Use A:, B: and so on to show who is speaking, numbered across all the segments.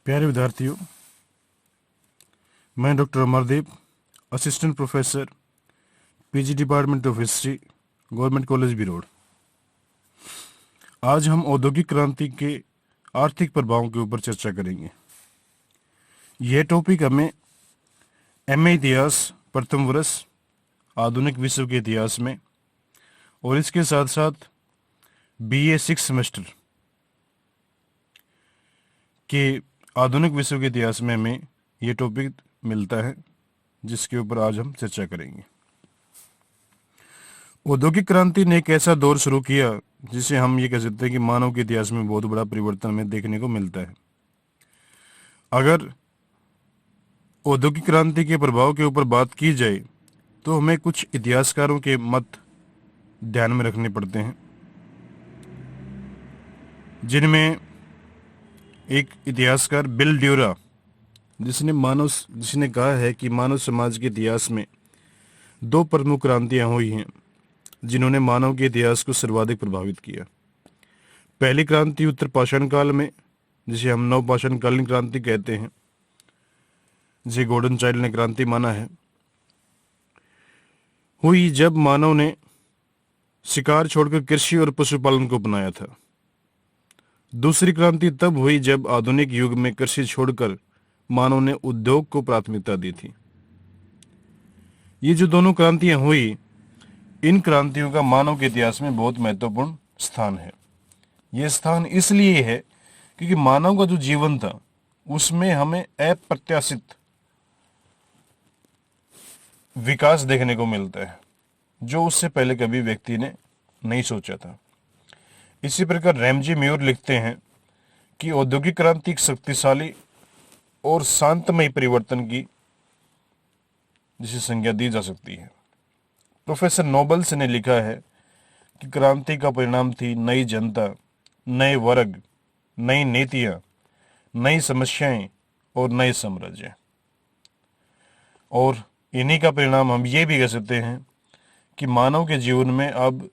A: प्यारे विद्यार्थियों, मैं doctor Amardeep, assistant professor, PG department of history, government college Birod. आज हम औद्योगिक क्रांति के आर्थिक प्रभावों के ऊपर चर्चा करेंगे। यह टॉपिक हमें एमए इतिहास प्रथम वर्ष आधुनिक विश्व के इतिहास में और इसके साथ साथ बीए 6 सेमेस्टर के आधुनिक विश्व के इतिहास में हमें यह टॉपिक मिलता है, जिसके ऊपर आज हम चर्चा करेंगे। औद्योगिक क्रांति ने एक ऐसा दौर शुरू किया जिसे हम ये कह सकते हैं कि मानव के इतिहास में बहुत बड़ा परिवर्तन हमें देखने को मिलता है। अगर औद्योगिक क्रांति के प्रभाव के ऊपर बात की जाए तो हमें कुछ इतिहासकारों के मत ध्यान में रखने पड़ते हैं, जिनमें एक इतिहासकार बिल ड्यूरा, जिसने कहा है कि मानव समाज के इतिहास में दो प्रमुख क्रांतियां हुई हैं जिन्होंने मानव के इतिहास को सर्वाधिक प्रभावित किया। पहली क्रांति उत्तर पाषाण काल में, जिसे हम नवपाषाणकालीन क्रांति कहते हैं, जिसे गॉर्डन चाइल्ड ने क्रांति माना है, हुई जब मानव ने शिकार छोड़कर कृषि और पशुपालन को अपनाया था। दूसरी क्रांति तब हुई जब आधुनिक युग में कृषि छोड़कर मानव ने उद्योग को प्राथमिकता दी थी। ये जो दोनों क्रांतियां हुई, इन क्रांतियों का मानव के इतिहास में बहुत महत्वपूर्ण स्थान है। यह स्थान इसलिए है क्योंकि मानव का जो जीवन था उसमें हमें अप्रत्याशित विकास देखने को मिलता है, जो उससे पहले कभी व्यक्ति ने नहीं सोचा था। इसी प्रकार रैमजी म्यूर लिखते हैं कि औद्योगिक क्रांति एक शक्तिशाली और शांतमय परिवर्तन की जिसे संज्ञा दी जा सकती है। प्रोफेसर नोबल्स ने लिखा है कि क्रांति का परिणाम थी नई जनता, नए वर्ग, नई नीतियां, नई समस्याएं और नए साम्राज्य। और इन्हीं का परिणाम हम ये भी कह सकते हैं कि मानव के जीवन में अब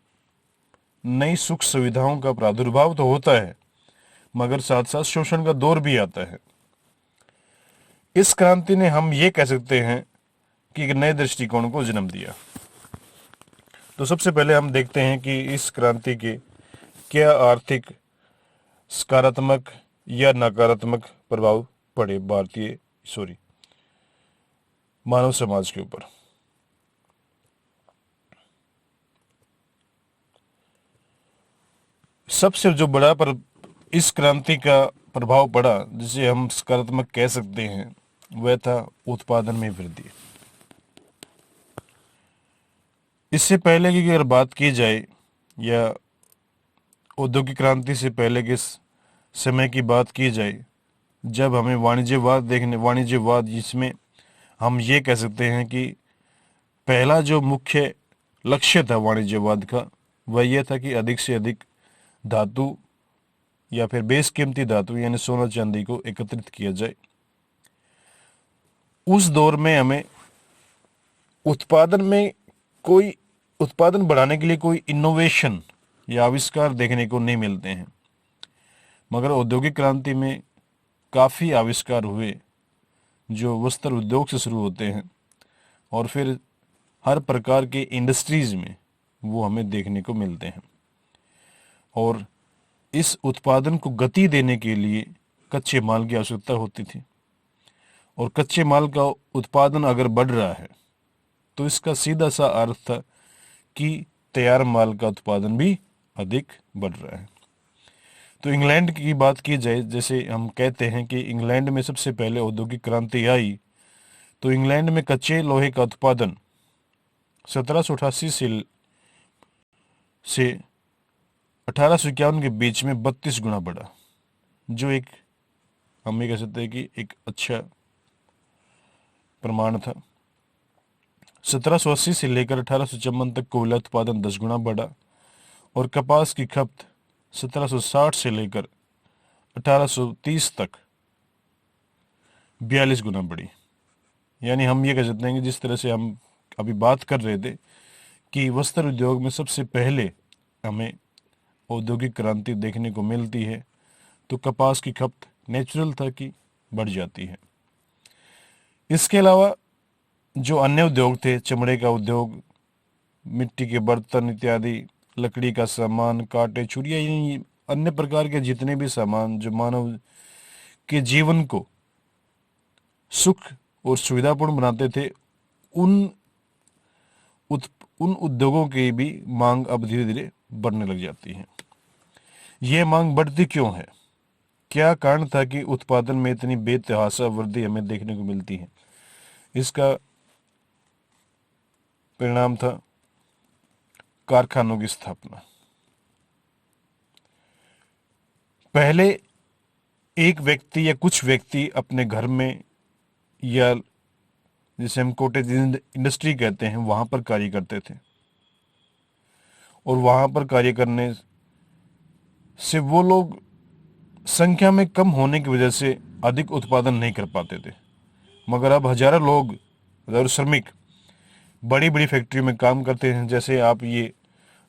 A: नई सुख सुविधाओं का प्रादुर्भाव तो होता है, मगर साथ साथ शोषण का दौर भी आता है। इस क्रांति ने हम ये कह सकते हैं कि एक नए दृष्टिकोण को जन्म दिया। तो सबसे पहले हम देखते हैं कि इस क्रांति के क्या आर्थिक सकारात्मक या नकारात्मक प्रभाव पड़े मानव समाज के ऊपर। सबसे जो बड़ा पर इस क्रांति का प्रभाव पड़ा, जिसे हम सकारात्मक कह सकते हैं, वह था उत्पादन में वृद्धि। इससे पहले की अगर बात की जाए या औद्योगिक क्रांति से पहले के समय की बात की जाए, जब हमें वाणिज्यवाद जिसमें हम ये कह सकते हैं कि पहला जो मुख्य लक्ष्य था वाणिज्यवाद का, वह यह था कि अधिक से अधिक धातु या फिर बेशकीमती धातु यानी सोना चांदी को एकत्रित किया जाए। उस दौर में हमें उत्पादन बढ़ाने के लिए कोई इनोवेशन या आविष्कार देखने को नहीं मिलते हैं, मगर औद्योगिक क्रांति में काफ़ी आविष्कार हुए जो वस्त्र उद्योग से शुरू होते हैं और फिर हर प्रकार के इंडस्ट्रीज में वो हमें देखने को मिलते हैं। और इस उत्पादन को गति देने के लिए कच्चे माल की आवश्यकता होती थी, और कच्चे माल का उत्पादन अगर बढ़ रहा है तो इसका सीधा सा अर्थ था कि तैयार माल का उत्पादन भी अधिक बढ़ रहा है। तो इंग्लैंड की बात की जाए, जैसे हम कहते हैं कि इंग्लैंड में सबसे पहले औद्योगिक क्रांति आई, तो इंग्लैंड में कच्चे लोहे का उत्पादन 1788 से 1851 के बीच में 32 गुना बढ़ा, जो हम ये कह सकते हैं कि एक अच्छा प्रमाण था। 1780 से लेकर 1854 तक कोयला उत्पादन 10 गुना बढ़ा, और कपास की खपत 1760 से लेकर 1830 तक 42 गुना बढ़ी। यानी हम ये कह सकते हैं कि जिस तरह से हम अभी बात कर रहे थे कि वस्त्र उद्योग में सबसे पहले हमें औद्योगिक क्रांति देखने को मिलती है, तो कपास की खपत नेचुरल था कि बढ़ जाती है। इसके अलावा जो अन्य उद्योग थे, चमड़े का उद्योग, मिट्टी के बर्तन इत्यादि, लकड़ी का सामान, कांटे, छुरियां, यानी अन्य प्रकार के जितने भी सामान जो मानव के जीवन को सुख और सुविधापूर्ण बनाते थे, उन उन उद्योगों की भी मांग अब धीरे धीरे बढ़ने लग जाती है। यह मांग बढ़ती क्यों है? क्या कारण था कि उत्पादन में इतनी बेतहाशा वृद्धि हमें देखने को मिलती है? इसका परिणाम था कारखानों की स्थापना। पहले एक व्यक्ति या कुछ व्यक्ति अपने घर में, या जिसे हम कॉटेज इंडस्ट्री कहते हैं, वहां पर कार्य करते थे, और वहां पर कार्य करने से वो लोग संख्या में कम होने की वजह से अधिक उत्पादन नहीं कर पाते थे। मगर अब हजारों लोग, हजारों श्रमिक बड़ी बड़ी फैक्ट्री में काम करते हैं। जैसे आप ये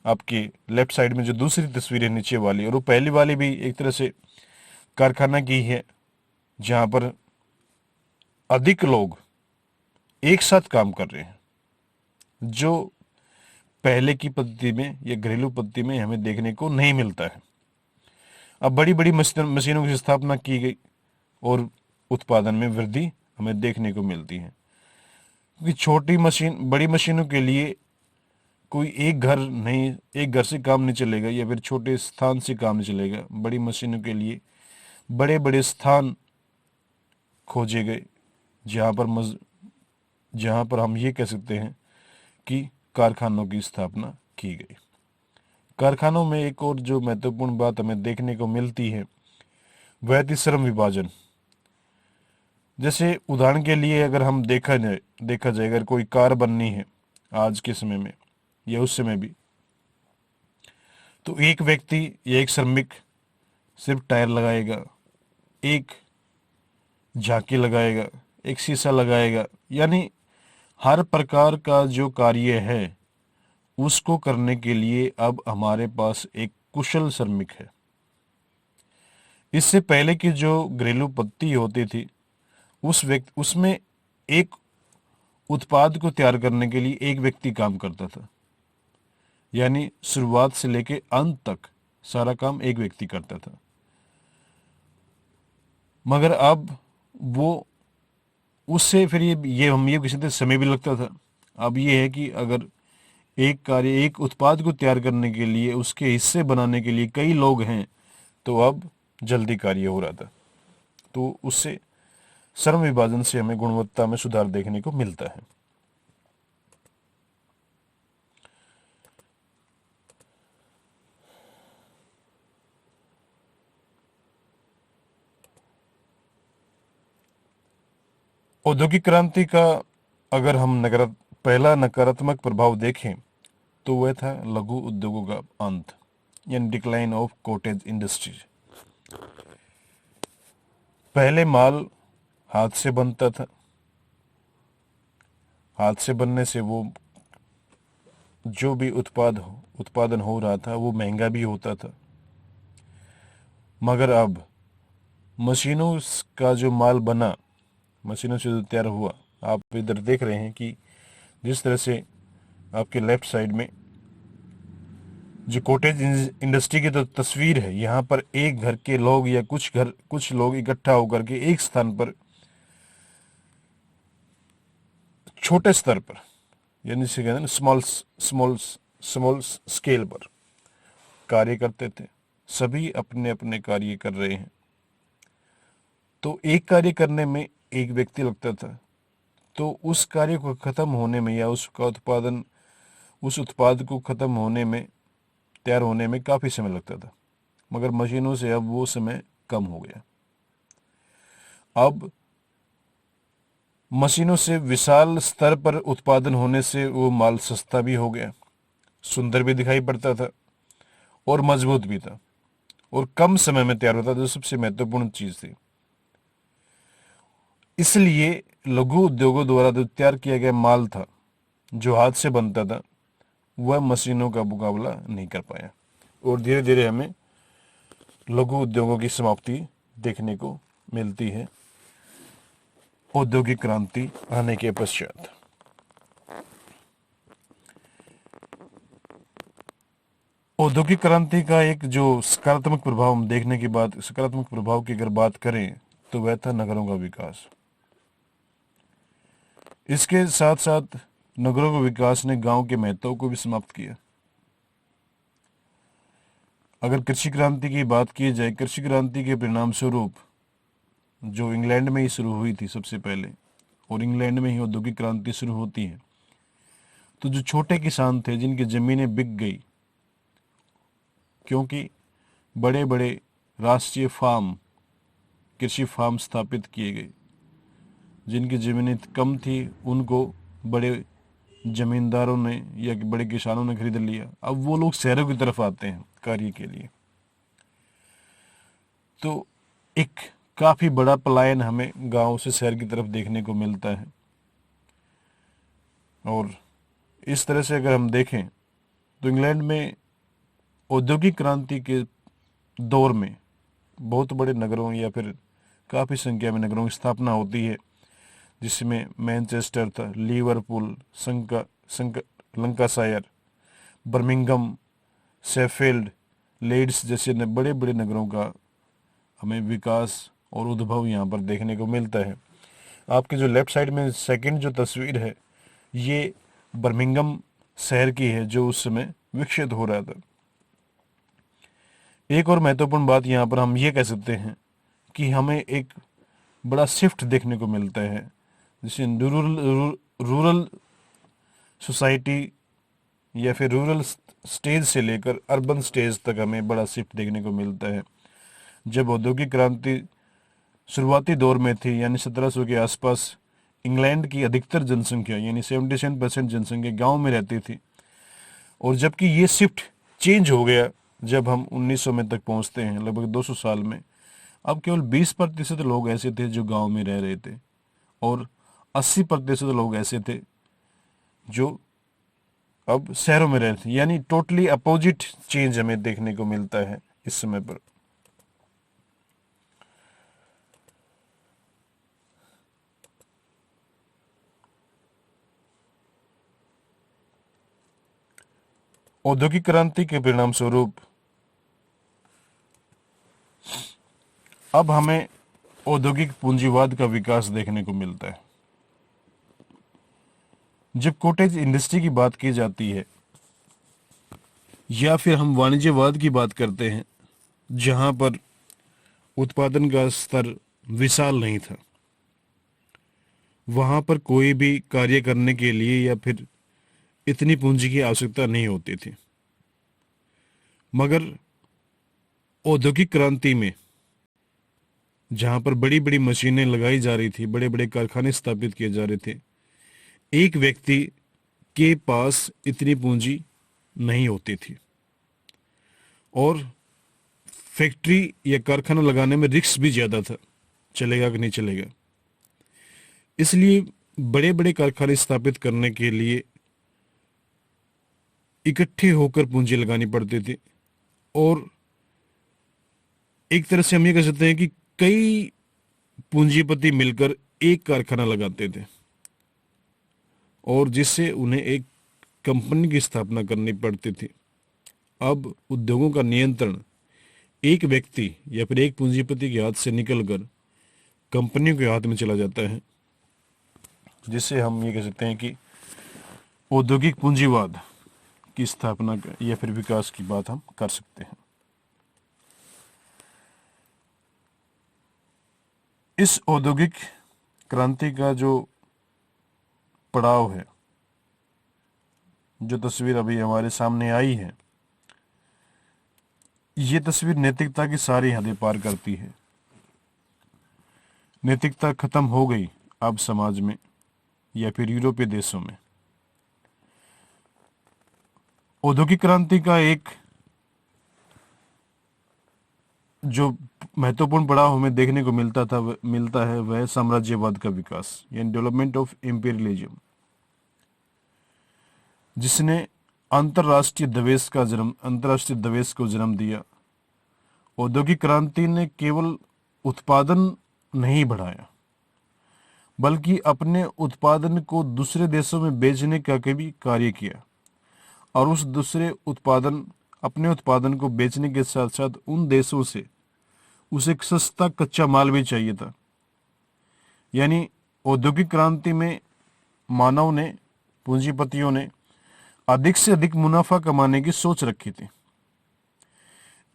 A: आपके लेफ्ट साइड में जो दूसरी तस्वीर है नीचे वाली, और वो पहली वाली भी एक तरह से कारखाना की है, जहां पर अधिक लोग एक साथ काम कर रहे हैं, जो पहले की पद्धति में या घरेलू पद्धति में हमें देखने को नहीं मिलता है। अब बड़ी बड़ी मशीनों की स्थापना की गई और उत्पादन में वृद्धि हमें देखने को मिलती है, क्योंकि छोटी मशीन, बड़ी मशीनों के लिए कोई एक घर नहीं, एक घर से काम नहीं चलेगा, या फिर छोटे स्थान से काम नहीं चलेगा। बड़ी मशीनों के लिए बड़े बड़े स्थान खोजे गए, जहां पर हम ये कह सकते हैं कि कारखानों की स्थापना की गई। कारखानों में एक और जो महत्वपूर्ण बात हमें देखने को मिलती है, वह थी श्रम विभाजन। जैसे उदाहरण के लिए अगर हम देखा जाए अगर कोई कार बननी है आज के समय में या उस समय भी, तो एक व्यक्ति या एक श्रमिक सिर्फ टायर लगाएगा, एक झांकी लगाएगा, एक शीशा लगाएगा, यानी हर प्रकार का जो कार्य है उसको करने के लिए अब हमारे पास एक कुशल श्रमिक है। इससे पहले की जो घरेलू पद्धति होती थी, उसमें एक उत्पाद को तैयार करने के लिए एक व्यक्ति काम करता था, यानी शुरुआत से लेकर अंत तक सारा काम एक व्यक्ति करता था। मगर अब वो उससे फिर ये हम ये किसी तरह समय भी लगता था। अब ये है कि अगर एक उत्पाद को तैयार करने के लिए, उसके हिस्से बनाने के लिए कई लोग हैं, तो अब जल्दी कार्य हो रहा था। तो उससे श्रम विभाजन से हमें गुणवत्ता में सुधार देखने को मिलता है। औद्योगिक क्रांति का अगर हम पहला नकारात्मक प्रभाव देखें, तो वह था लघु उद्योगों का अंत, यानी डिक्लाइन ऑफ कॉटेज इंडस्ट्री। पहले माल हाथ से बनता था, हाथ से बनने से वो जो भी उत्पादन हो रहा था वो महंगा भी होता था। मगर अब मशीनों का जो माल बना, मशीनों से जो तैयार हुआ, आप इधर देख रहे हैं कि जिस तरह से आपके लेफ्ट साइड में जो कॉटेज इंडस्ट्री की तो तस्वीर है, यहाँ पर एक घर के लोग या कुछ लोग इकट्ठा होकर के एक स्थान पर छोटे स्तर पर, यानी से कहते हैं स्मॉल स्केल पर कार्य करते थे। सभी अपने अपने कार्य कर रहे हैं, तो एक कार्य करने में एक व्यक्ति लगता था, तो उस कार्य को खत्म होने में या उस उत्पाद को खत्म होने में, तैयार होने में काफी समय लगता था। मगर मशीनों से अब वो समय कम हो गया। अब मशीनों से विशाल स्तर पर उत्पादन होने से वो माल सस्ता भी हो गया, सुंदर भी दिखाई पड़ता था और मजबूत भी था, और कम समय में तैयार होता था, जो सबसे महत्वपूर्ण चीज थी। इसलिए लघु उद्योगों द्वारा जो तैयार किया गया माल था, जो हाथ से बनता था, वह मशीनों का मुकाबला नहीं कर पाया, और धीरे धीरे हमें लघु उद्योगों की समाप्ति देखने को मिलती है। औद्योगिक क्रांति आने के पश्चात। औद्योगिक क्रांति का एक जो सकारात्मक प्रभाव हम देखने की बात, सकारात्मक प्रभाव की अगर बात करें तो वह था नगरों का विकास। इसके साथ साथ नगरों के विकास ने गांव के महत्व को भी समाप्त किया। अगर कृषि क्रांति की बात की जाए, कृषि क्रांति के परिणाम स्वरूप जो इंग्लैंड में ही शुरू हुई थी सबसे पहले, और इंग्लैंड में ही औद्योगिक क्रांति शुरू होती है, तो जो छोटे किसान थे जिनकी जमीनें बिक गई क्योंकि बड़े बड़े राष्ट्रीय फार्म, कृषि फार्म स्थापित किए गए, जिनकी जमीनें कम थी उनको बड़े जमींदारों ने या बड़े किसानों ने खरीद लिया। अब वो लोग शहरों की तरफ आते हैं कार्य के लिए, तो एक काफी बड़ा पलायन हमें गांव से शहर की तरफ देखने को मिलता है। और इस तरह से अगर हम देखें तो इंग्लैंड में औद्योगिक क्रांति के दौर में बहुत बड़े नगरों या फिर काफ़ी संख्या में नगरों की स्थापना होती है, जिसमें मैनचेस्टर था, Liverpool, Lancashire, Birmingham, Sheffield, Leeds जैसे बड़े बड़े नगरों का हमें विकास और उद्भव यहाँ पर देखने को मिलता है। आपके जो लेफ्ट साइड में सेकंड जो तस्वीर है ये बर्मिंघम शहर की है जो उस समय विकसित हो रहा था। एक और महत्वपूर्ण बात यहाँ पर हम ये कह सकते हैं कि हमें एक बड़ा शिफ्ट देखने को मिलता है, जिसे रूरल सोसाइटी या फिर रूरल स्टेज से लेकर अर्बन स्टेज तक हमें बड़ा शिफ्ट देखने को मिलता है। जब औद्योगिक क्रांति शुरुआती दौर में थी, यानी 1700 के आसपास, इंग्लैंड की अधिकतर जनसंख्या यानी 77% जनसंख्या गांव में रहती थी, और जबकि ये शिफ्ट चेंज हो गया जब हम 1900 में तक पहुंचते हैं, लगभग 200 साल में। अब केवल 20% लोग ऐसे थे जो गांव में रह रहे थे और 80% लोग ऐसे थे जो अब शहरों में रहते थे। यानी टोटली अपोजिट चेंज हमें देखने को मिलता है इस समय पर। औद्योगिक क्रांति के परिणाम स्वरूप अब हमें औद्योगिक पूंजीवाद का विकास देखने को मिलता है। जब कॉटेज इंडस्ट्री की बात की जाती है या फिर हम वाणिज्यवाद की बात करते हैं, जहां पर उत्पादन का स्तर विशाल नहीं था, वहां पर कोई भी कार्य करने के लिए या फिर इतनी पूंजी की आवश्यकता नहीं होती थी। मगर औद्योगिक क्रांति में जहां पर बड़ी बड़ी मशीनें लगाई जा रही थी, बड़े बड़े कारखाने स्थापित किए जा रहे थे, एक व्यक्ति के पास इतनी पूंजी नहीं होती थी और फैक्ट्री या कारखाना लगाने में रिस्क भी ज्यादा था, चलेगा कि नहीं चलेगा। इसलिए बड़े बड़े कारखाने स्थापित करने के लिए इकट्ठे होकर पूंजी लगानी पड़ती थी, और एक तरह से हम ये कह सकते हैं कि कई पूंजीपति मिलकर एक कारखाना लगाते थे, और जिससे उन्हें एक कंपनी की स्थापना करनी पड़ती थी। अब उद्योगों का नियंत्रण एक व्यक्ति या फिर एक पूंजीपति के हाथ से निकलकर कंपनियों के हाथ में चला जाता है, जिससे हम ये कह सकते हैं कि औद्योगिक पूंजीवाद की स्थापना या फिर विकास की बात हम कर सकते हैं। इस औद्योगिक क्रांति का जो पड़ाव है, जो तस्वीर अभी हमारे सामने आई है, ये तस्वीर नैतिकता की सारी हदें पार करती है। नैतिकता खत्म हो गई अब समाज में या फिर यूरोपीय देशों में। औद्योगिक क्रांति का एक जो महत्वपूर्ण पड़ाव हमें देखने को मिलता है वह साम्राज्यवाद का विकास, यानी डेवलपमेंट ऑफ इंपीरियलिज्म, जिसने अंतर्राष्ट्रीय दवेश को जन्म दिया। औद्योगिक क्रांति ने केवल उत्पादन नहीं बढ़ाया बल्कि अपने उत्पादन को दूसरे देशों में बेचने का भी कार्य किया, और उस अपने उत्पादन को बेचने के साथ साथ उन देशों से उसे सस्ता कच्चा माल भी चाहिए था। यानी औद्योगिक क्रांति में मानव ने, पूंजीपतियों ने अधिक से अधिक मुनाफा कमाने की सोच रखी थी।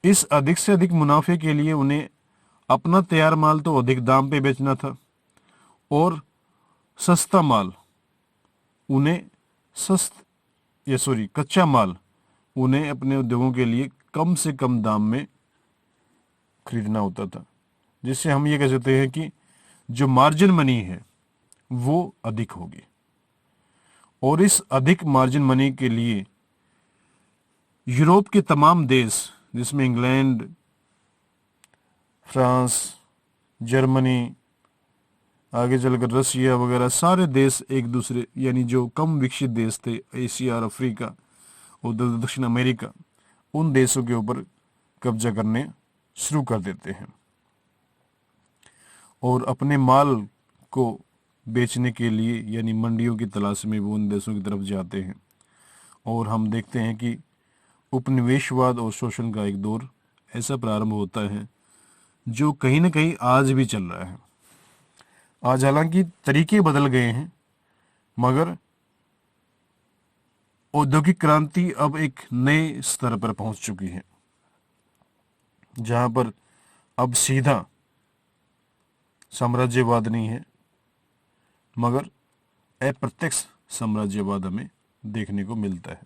A: इस अधिक से अधिक मुनाफे के लिए उन्हें अपना तैयार माल तो अधिक दाम पे बेचना था, और सस्ता माल उन्हें कच्चा माल उन्हें अपने उद्योगों के लिए कम से कम दाम में खरीदना होता था, जिससे हम ये कह सकते हैं कि जो मार्जिन मनी है वो अधिक होगी। और इस अधिक मार्जिन मनी के लिए यूरोप के तमाम देश, जिसमें इंग्लैंड, फ्रांस, जर्मनी, आगे चलकर रसिया वगैरह सारे देश एक दूसरे, यानी जो कम विकसित देश थे, एशिया और अफ्रीका और दक्षिण अमेरिका, उन देशों के ऊपर कब्जा करने शुरू कर देते हैं और अपने माल को बेचने के लिए यानी मंडियों की तलाश में वो उन देशों की तरफ जाते हैं। और हम देखते हैं कि उपनिवेशवाद और शोषण का एक दौर ऐसा प्रारंभ होता है जो कहीं ना कहीं आज भी चल रहा है। आज हालांकि तरीके बदल गए हैं, मगर औद्योगिक क्रांति अब एक नए स्तर पर पहुंच चुकी है, जहां पर अब सीधा साम्राज्यवाद नहीं है, मगर अप्रत्यक्ष साम्राज्यवाद हमें देखने को मिलता है।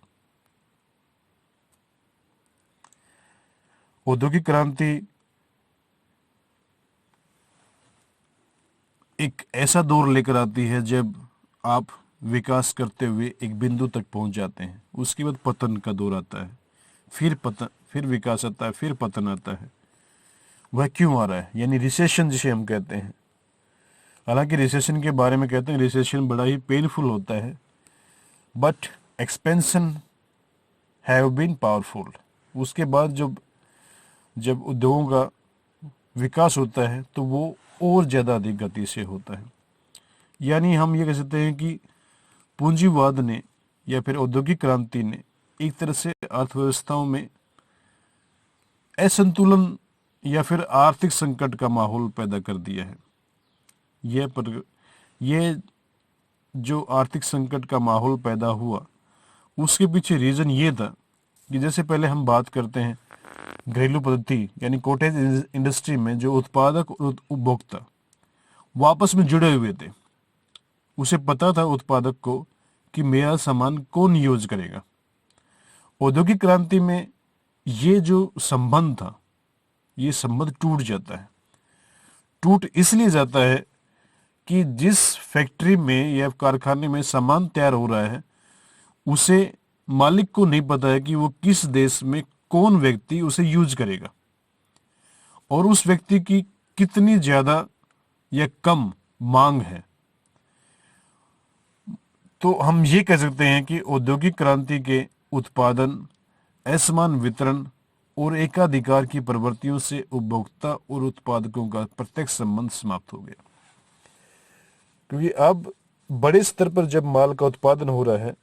A: औद्योगिक क्रांति एक ऐसा दौर लेकर आती है जब आप विकास करते हुए एक बिंदु तक पहुंच जाते हैं, उसके बाद पतन का दौर आता है, फिर विकास आता है, फिर पतन आता है। वह क्यों आ रहा है? यानी रिसेशन जिसे हम कहते हैं। हालांकि रिसेशन के बारे में कहते हैं रिसेशन बड़ा ही पेनफुल होता है, but expansion have been powerful. उसके बाद जब उद्योगों का विकास होता है तो वो और ज़्यादा अधिक गति से होता है। यानी हम ये कह सकते हैं कि पूंजीवाद ने या फिर औद्योगिक क्रांति ने एक तरह से अर्थव्यवस्थाओं में असंतुलन या फिर आर्थिक संकट का माहौल पैदा कर दिया है। यह जो आर्थिक संकट का माहौल पैदा हुआ, उसके पीछे रीज़न ये था कि जैसे पहले हम बात करते हैं घरेलू पद्धति यानी कॉटेज इंडस्ट्री में जो उत्पादक और उपभोक्ता वापस में जुड़े हुए थे। उसे पता था उत्पादक को कि मेरा सामान कौन यूज करेगा। औद्योगिक क्रांति में ये जो संबंध था, ये संबंध टूट जाता है। टूट इसलिए जाता है कि जिस फैक्ट्री में या कारखाने में सामान तैयार हो रहा है, उसे मालिक को नहीं पता है कि वो किस देश में कौन व्यक्ति उसे यूज करेगा और उस व्यक्ति की कितनी ज्यादा या कम मांग है। तो हम ये कह सकते हैं कि औद्योगिक क्रांति के उत्पादन, असमान वितरण और एकाधिकार की प्रवृत्तियों से उपभोक्ता और उत्पादकों का प्रत्यक्ष संबंध समाप्त हो गया। क्योंकि अब बड़े स्तर पर जब माल का उत्पादन हो रहा है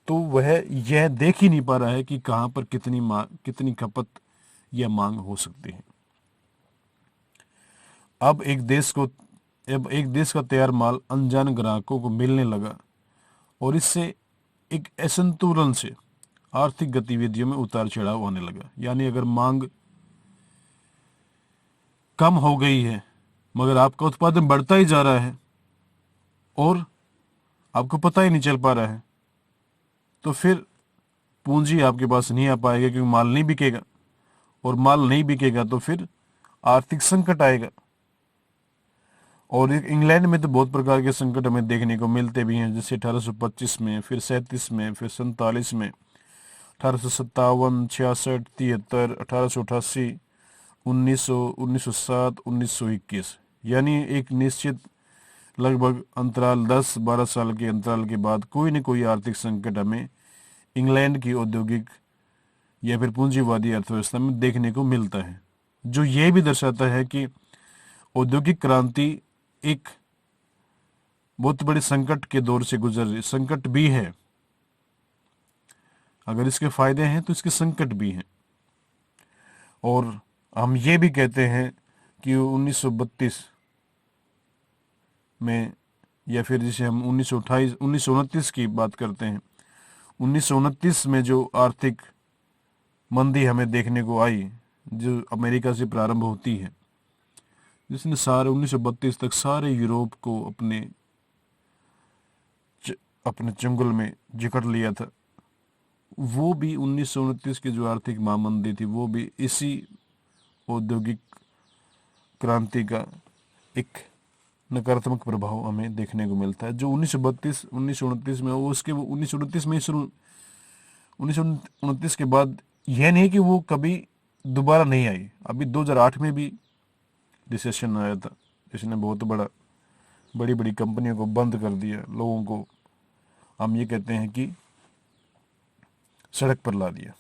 A: तो वह यह देख ही नहीं पा रहा है कि कहां पर कितनी खपत या मांग हो सकती है। अब एक देश का तैयार माल अनजान ग्राहकों को मिलने लगा और इससे एक असंतुलन से आर्थिक गतिविधियों में उतार चढ़ाव आने लगा। यानी अगर मांग कम हो गई है मगर आपका उत्पादन बढ़ता ही जा रहा है और आपको पता ही नहीं चल पा रहा है, तो फिर पूंजी आपके पास नहीं आ पाएगा, क्योंकि माल नहीं बिकेगा और माल नहीं बिकेगा तो फिर आर्थिक संकट आएगा। और इंग्लैंड में तो बहुत प्रकार के संकट हमें देखने को मिलते भी हैं, जैसे 1825 में, फिर 37 में, फिर 47 में, 1857, 66, 73, 1888, 1907, 1921। यानी एक निश्चित लगभग अंतराल 10-12 साल के अंतराल के बाद कोई न कोई आर्थिक संकट हमें इंग्लैंड की औद्योगिक या फिर पूंजीवादी अर्थव्यवस्था में देखने को मिलता है, जो यह भी दर्शाता है कि औद्योगिक क्रांति एक बहुत बड़े संकट के दौर से गुजर रही, संकट भी है। अगर इसके फायदे हैं तो इसके संकट भी हैं। और हम ये भी कहते हैं कि 1932 में, या फिर जिसे हम 1929 की बात करते हैं, 1929 में जो आर्थिक मंदी हमें देखने को आई, जो अमेरिका से प्रारंभ होती है, जिसने सारे 1932 तक सारे यूरोप को अपने चंगुल में जकड़ लिया था, वो भी 1929 की जो आर्थिक महामंदी थी, वो भी इसी औद्योगिक क्रांति का एक नकारात्मक प्रभाव हमें देखने को मिलता है। जो 1929 में वो, उसके 1929 में शुरू, 1929 के बाद यह नहीं कि वो कभी दोबारा नहीं आई। अभी 2008 में भी रिसेशन आया था, जिसने बहुत बड़ी बड़ी कंपनियों को बंद कर दिया, लोगों को हम ये कहते हैं कि सड़क पर ला दिया।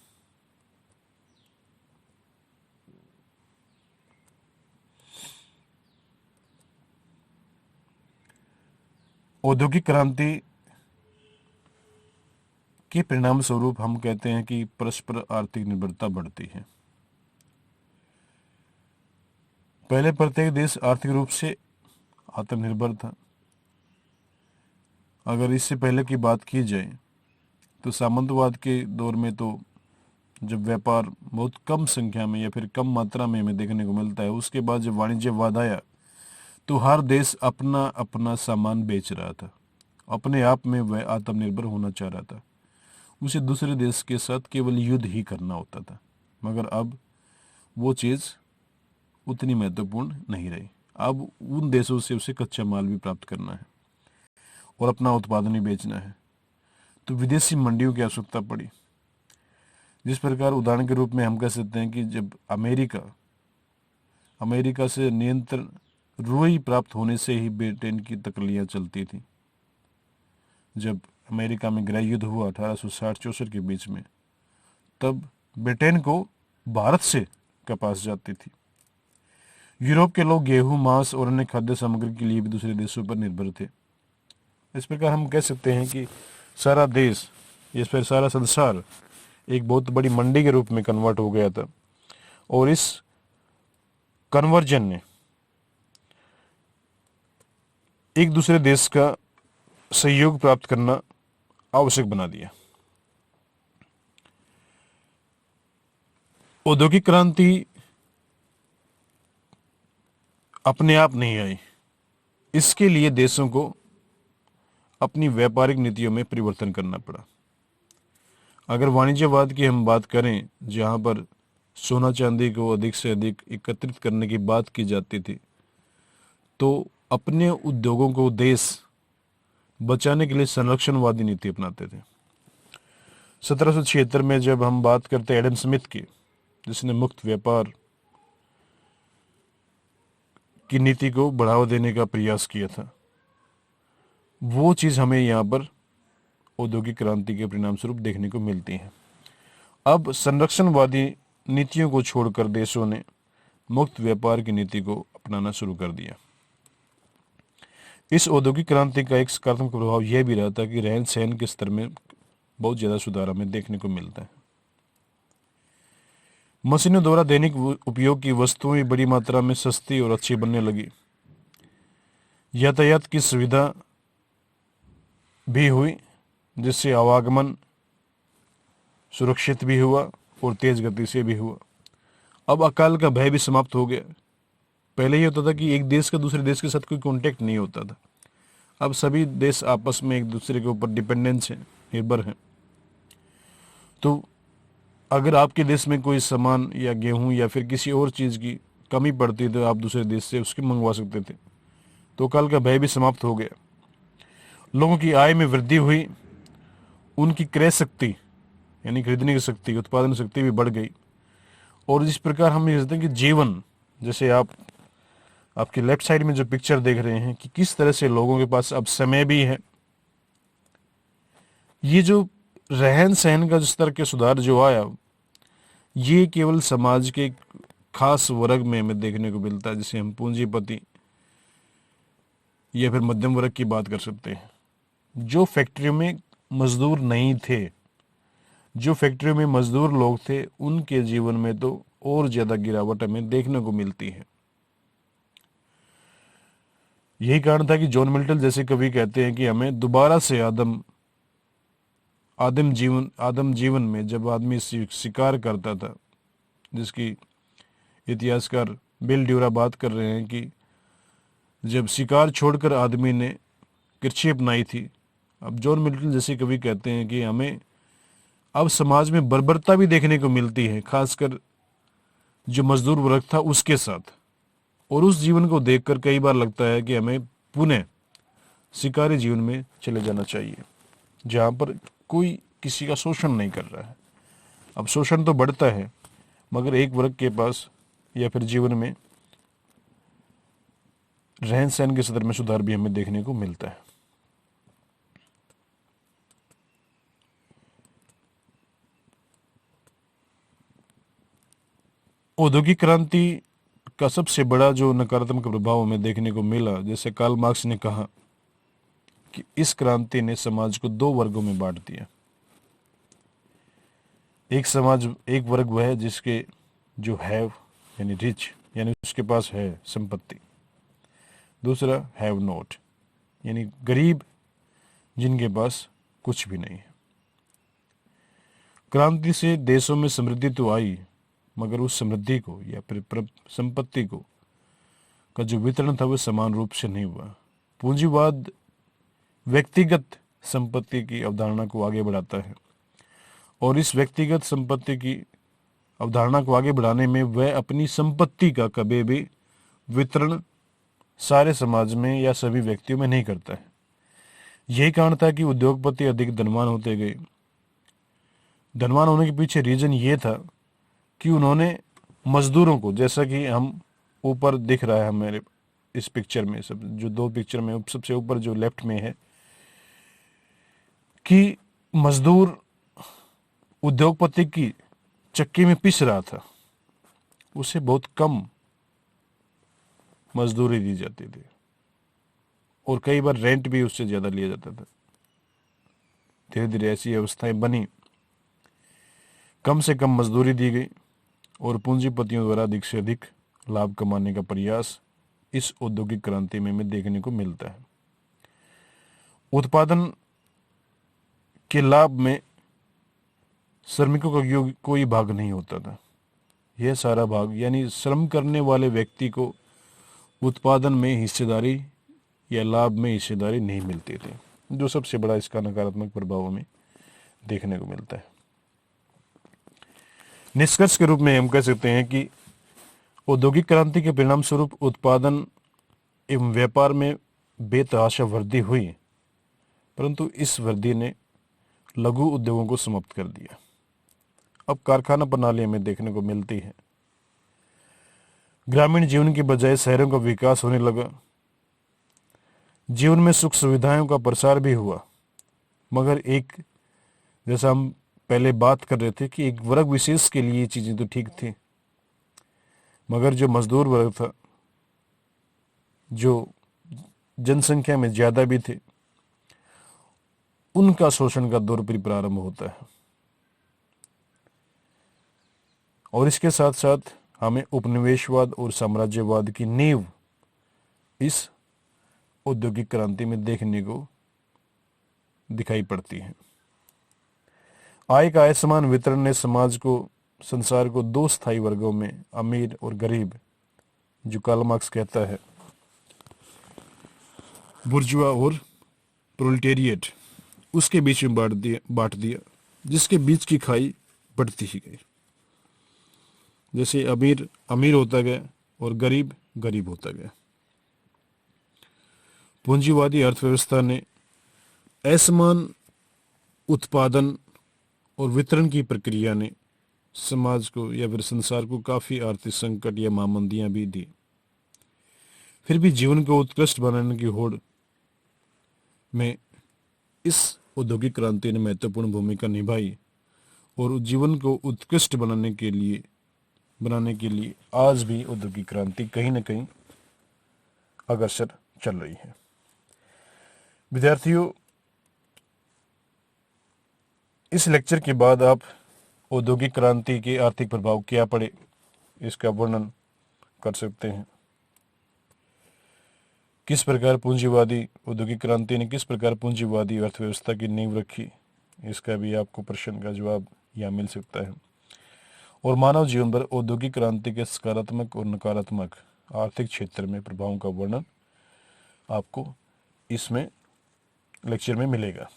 A: औद्योगिक क्रांति के परिणाम स्वरूप हम कहते हैं कि परस्पर आर्थिक निर्भरता बढ़ती है। पहले प्रत्येक देश आर्थिक रूप से आत्मनिर्भर था। अगर इससे पहले की बात की जाए तो सामंतवाद के दौर में तो जब व्यापार बहुत कम संख्या में या फिर कम मात्रा में हमें देखने को मिलता है, उसके बाद जब वाणिज्यवाद आया तो हर देश अपना अपना सामान बेच रहा था, अपने आप में वह आत्मनिर्भर होना चाह रहा था। उसे दूसरे देश के साथ केवल युद्ध ही करना होता था। मगर अब वो चीज़ उतनी महत्वपूर्ण नहीं रही। अब उन देशों से उसे कच्चा माल भी प्राप्त करना है और अपना उत्पादन ही बेचना है, तो विदेशी मंडियों की आवश्यकता पड़ी। जिस प्रकार उदाहरण के रूप में हम कह सकते हैं कि जब अमेरिका से नियंत्रण रुई प्राप्त होने से ही ब्रिटेन की तकलियां चलती थी। जब अमेरिका में गृह युद्ध हुआ 1860-64 के बीच में, तब ब्रिटेन को भारत से कपास जाती थी। यूरोप के लोग गेहूं, मांस और अन्य खाद्य सामग्री के लिए भी दूसरे देशों पर निर्भर थे। इस प्रकार हम कह सकते हैं कि सारा देश, इस पर सारा संसार एक बहुत बड़ी मंडी के रूप में कन्वर्ट हो गया था। और इस कन्वर्जन ने एक दूसरे देश का सहयोग प्राप्त करना आवश्यक बना दिया। औद्योगिक क्रांति अपने आप नहीं आई। इसके लिए देशों को अपनी व्यापारिक नीतियों में परिवर्तन करना पड़ा। अगर वाणिज्यवाद की हम बात करें, जहां पर सोना चांदी को अधिक से अधिक एकत्रित करने की बात की जाती थी, तो अपने उद्योगों को देश बचाने के लिए संरक्षणवादी नीति अपनाते थे। 1776 में जब हम बात करते हैं एडम स्मिथ की, जिसने मुक्त व्यापार की नीति को बढ़ावा देने का प्रयास किया था, वो चीज़ हमें यहाँ पर औद्योगिक क्रांति के परिणाम स्वरूप देखने को मिलती है। अब संरक्षणवादी नीतियों को छोड़कर देशों ने मुक्त व्यापार की नीति को अपनाना शुरू कर दिया। इस औद्योगिक क्रांति का एक सकारात्मक प्रभाव यह भी रहा था कि रहन सहन के स्तर में बहुत ज़्यादा सुधार हमें देखने को मिलता है। मशीनों द्वारा दैनिक उपयोग की वस्तुएं बड़ी मात्रा में सस्ती और अच्छी बनने लगी। यातायात की सुविधा भी हुई, जिससे आवागमन सुरक्षित भी हुआ और तेज गति से भी हुआ। अब अकाल का भय भी समाप्त हो गया। पहले ये होता था कि एक देश का दूसरे देश के साथ कोई कांटेक्ट नहीं होता था। अब सभी देश आपस में एक दूसरे के ऊपर डिपेंडेंस हैं, निर्भर हैं। तो अगर आपके देश में कोई सामान या गेहूं या फिर किसी और चीज़ की कमी पड़ती तो आप दूसरे देश से उसकी मंगवा सकते थे। तो अकाल का भय भी समाप्त हो गया। लोगों की आय में वृद्धि हुई, उनकी क्रय शक्ति यानी खरीदने की शक्ति, उत्पादन शक्ति भी बढ़ गई। और जिस प्रकार हम ये कहते हैं कि जीवन, जैसे आपके लेफ्ट साइड में जो पिक्चर देख रहे हैं कि किस तरह से लोगों के पास अब समय भी है। ये जो रहन सहन का स्तर के सुधार जो आया, ये केवल समाज के खास वर्ग में हमें देखने को मिलता है, जिसे हम पूंजीपति या फिर मध्यम वर्ग की बात कर सकते हैं। जो फैक्ट्रियों में मजदूर नहीं थे, जो फैक्ट्रियों में मजदूर लोग थे, उनके जीवन में तो और ज्यादा गिरावट हमें देखने को मिलती है। यही कारण था कि जॉन मिल्टन जैसे कवि कहते हैं कि हमें दोबारा से आदम जीवन में जब आदमी शिकार करता था, जिसकी इतिहासकार बिल ड्यूरा बात कर रहे हैं कि जब शिकार छोड़कर आदमी ने कृषि अपनाई थी। अब जॉन मिल्टन जैसे कवि कहते हैं कि हमें अब समाज में बर्बरता भी देखने को मिलती है, खासकर जो मजदूर वर्ग था उसके साथ। और उस जीवन को देखकर कई बार लगता है कि हमें पुनः शिकारी जीवन में चले जाना चाहिए, जहाँ पर कोई किसी का शोषण नहीं कर रहा है। अब शोषण तो बढ़ता है, मगर एक वर्ग के पास या फिर जीवन में रहन सहन के स्तर में सुधार भी हमें देखने को मिलता है। औद्योगिक क्रांति का सबसे बड़ा जो नकारात्मक प्रभाव हमें देखने को मिला, जैसे कार्ल मार्क्स ने कहा कि इस क्रांति ने समाज को दो वर्गों में बांट दिया। एक वर्ग वह है जिसके जो हैव यानी रिच यानी उसके पास है संपत्ति, दूसरा हैव नॉट यानी गरीब जिनके पास कुछ भी नहीं है। क्रांति से देशों में समृद्धि तो आई, मगर उस समृद्धि को या फिर संपत्ति को का जो वितरण था वह समान रूप से नहीं हुआ। पूंजीवाद व्यक्तिगत संपत्ति की अवधारणा को आगे बढ़ाता है, और इस व्यक्तिगत संपत्ति की अवधारणा को आगे बढ़ाने में वह अपनी संपत्ति का कभी भी वितरण सारे समाज में या सभी व्यक्तियों में नहीं करता है। यही कारण था कि उद्योगपति अधिक धनवान होते गए। धनवान होने के पीछे रीजन ये था कि उन्होंने मजदूरों को, जैसा कि हम ऊपर दिख रहा है हमारे इस पिक्चर में, सब जो दो पिक्चर में सबसे ऊपर जो लेफ्ट में है, कि मजदूर उद्योगपति की चक्की में पिस रहा था, उसे बहुत कम मजदूरी दी जाती थी और कई बार रेंट भी उससे ज्यादा लिया जाता था। धीरे धीरे ऐसी अवस्थाएं बनी, कम से कम मजदूरी दी गई और पूंजीपतियों द्वारा अधिक से अधिक लाभ कमाने का प्रयास इस औद्योगिक क्रांति में देखने को मिलता है। उत्पादन के लाभ में श्रमिकों का कोई भाग नहीं होता था। यह सारा भाग यानी श्रम करने वाले व्यक्ति को उत्पादन में हिस्सेदारी या लाभ में हिस्सेदारी नहीं मिलती थी, जो सबसे बड़ा इसका नकारात्मक प्रभाव हमें देखने को मिलता है। निष्कर्ष के रूप में हम कह सकते हैं कि औद्योगिक क्रांति के परिणाम स्वरूप उत्पादन एवं व्यापार में बेतहाशा वृद्धि हुई, परंतु इस वृद्धि ने लघु उद्योगों को समाप्त कर दिया। अब कारखाना प्रणाली हमें देखने को मिलती है। ग्रामीण जीवन की बजाय शहरों का विकास होने लगा। जीवन में सुख सुविधाओं का प्रसार भी हुआ, मगर एक, जैसा हम पहले बात कर रहे थे कि एक वर्ग विशेष के लिए चीजें तो ठीक थी, मगर जो मजदूर वर्ग था, जो जनसंख्या में ज्यादा भी थे, उनका शोषण का दौर फिर प्रारंभ होता है। और इसके साथ साथ हमें उपनिवेशवाद और साम्राज्यवाद की नींव इस औद्योगिक क्रांति में देखने को दिखाई पड़ती है। आय का असमान वितरण ने संसार को दो स्थायी वर्गों में, अमीर और गरीब, जो कार्ल मार्क्स कहता है बुर्जुआ और प्रोलेटेरिएट, उसके बीच में बांट दिया, जिसके बीच की खाई बढ़ती ही गई। जैसे अमीर अमीर होता गया और गरीब गरीब होता गया। पूंजीवादी अर्थव्यवस्था ने असमान उत्पादन और वितरण की प्रक्रिया ने समाज को या फिर संसार को काफी आर्थिक संकट या महामंदियां भी दी। फिर भी जीवन को उत्कृष्ट बनाने की होड़ में इस औद्योगिक क्रांति ने महत्वपूर्ण भूमिका निभाई और जीवन को उत्कृष्ट बनाने के लिए आज भी औद्योगिक क्रांति कहीं न कहीं अग्रसर चल रही है। विद्यार्थियों, इस लेक्चर के बाद आप औद्योगिक क्रांति के आर्थिक प्रभाव क्या पड़े इसका वर्णन कर सकते हैं। किस प्रकार पूंजीवादी औद्योगिक क्रांति ने किस प्रकार पूंजीवादी अर्थव्यवस्था की नींव रखी, इसका भी आपको प्रश्न का जवाब यहाँ मिल सकता है। और मानव जीवन पर औद्योगिक क्रांति के सकारात्मक और नकारात्मक आर्थिक क्षेत्र में प्रभावों का वर्णन आपको इसमें लेक्चर में मिलेगा।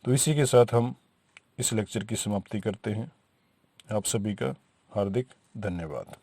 A: तो इसी के साथ हम इस लेक्चर की समाप्ति करते हैं। आप सभी का हार्दिक धन्यवाद।